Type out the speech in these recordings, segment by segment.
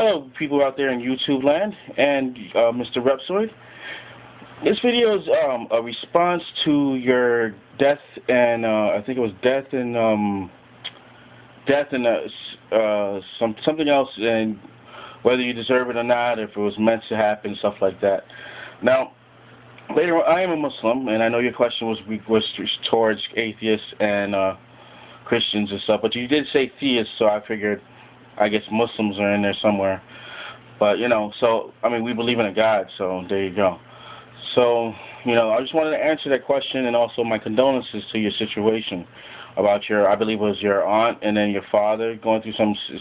Hello, people out there in YouTube land, and Mr. Repzoid. This video is a response to your death and I think it was death and something else, and whether you deserve it or not, if it was meant to happen, stuff like that. Now, later on, I am a Muslim, and I know your question was towards atheists and Christians and stuff, but you did say theists, so I figured, I guess Muslims are in there somewhere. But, you know, so, I mean, we believe in a God, so there you go. So, you know, I just wanted to answer that question, and also my condolences to your situation about your, I believe it was your aunt and then your father going through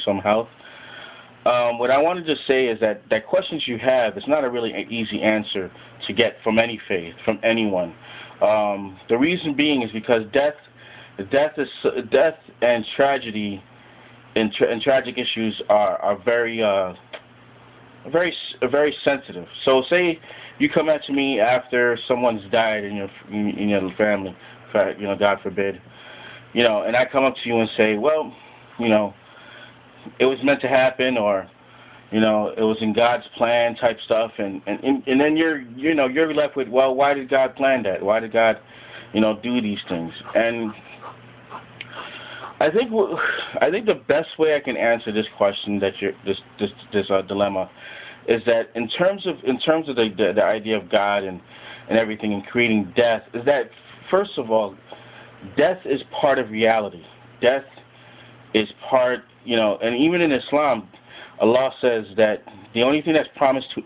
some health. What I wanted to say is that questions you have, it's not a really easy answer to get from any faith, from anyone. The reason being is because death and tragedy and tragic issues are very sensitive. So say you come at me after someone's died in your family, you know, God forbid, you know, and I come up to you and say, well, you know, it was meant to happen, or, you know, it was in God's plan type stuff, and then you're left with, well, why did God plan that? Why did God, you know, do these things? And I think the best way I can answer this question, that this dilemma, is that in terms of the idea of God and everything and creating death, is that first of all, death is part of reality. Death is part, you know, and even in Islam, Allah says that the only thing that's promised to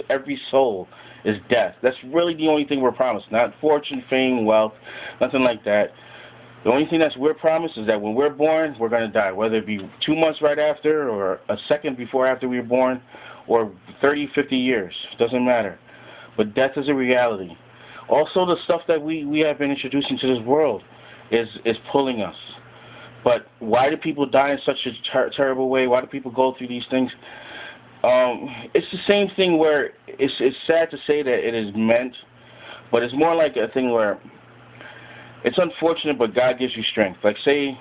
every soul is death. That's really the only thing we're promised, not fortune, fame, wealth, nothing like that. The only thing we're promised is that when we're born, we're going to die, whether it be 2 months right after, or a second before after we were born, or 30, 50 years. It doesn't matter. But death is a reality. Also, the stuff that we have been introduced into this world is pulling us. But why do people die in such a terrible way? Why do people go through these things? It's the same thing where it's sad to say that it is meant, but it's more like a thing where it's unfortunate, but God gives you strength. Like, say,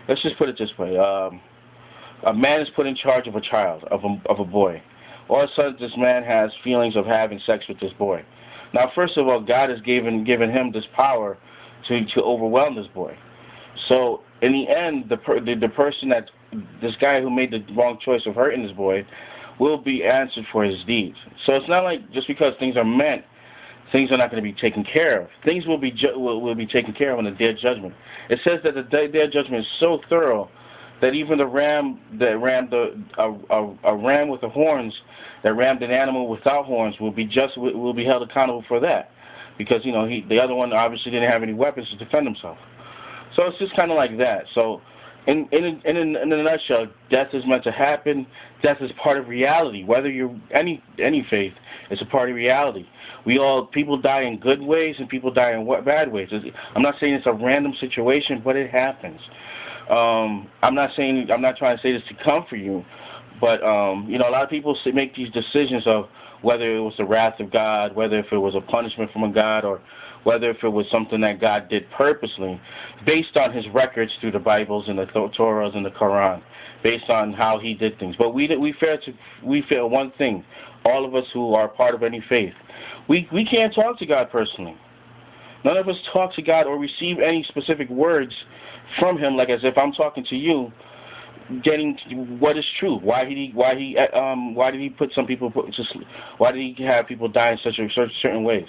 let's just put it this way. A man is put in charge of a child, of a boy. All of a sudden, this man has feelings of having sex with this boy. Now, first of all, God has given him this power to overwhelm this boy. So, in the end, the person this guy who made the wrong choice of hurting this boy will be answered for his deeds. So it's not like just because things are meant, things are not going to be taken care of. Things will be taken care of on the day of judgment. It says that the day of judgment is so thorough that even the ram that rammed a ram with the horns that rammed an animal without horns will be held accountable for that, because, you know, the other one obviously didn't have any weapons to defend himself. So it's just kind of like that. So in a nutshell, death is meant to happen. Death is part of reality. Whether you're any faith, it's a part of reality. People die in good ways and people die in bad ways. I'm not saying it's a random situation, but it happens. I'm not trying to say this to comfort you, but you know, a lot of people make these decisions of whether it was the wrath of God, whether if it was a punishment from a God, or whether if it was something that God did purposely, based on His records through the Bibles and the Torahs and the Quran, based on how He did things. But we fear one thing: all of us who are part of any faith, we can't talk to God personally. None of us talk to God or receive any specific words from Him, like as if I'm talking to you, getting what is true. Why did He put some people to sleep? Why did He have people die in such certain ways?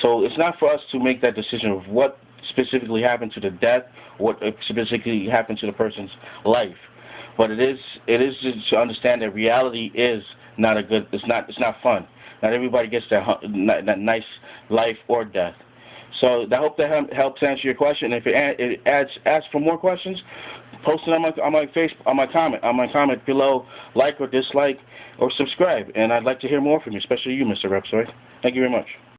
So it's not for us to make that decision of what specifically happened to the death, what specifically happened to the person's life. But it is just to understand that reality is not it's not fun. Not everybody gets that nice life or death. So I hope that helps answer your question. If it asks for more questions, post it on my comment below, like or dislike or subscribe. And I'd like to hear more from you, especially you, Mr. Repzoid. Thank you very much.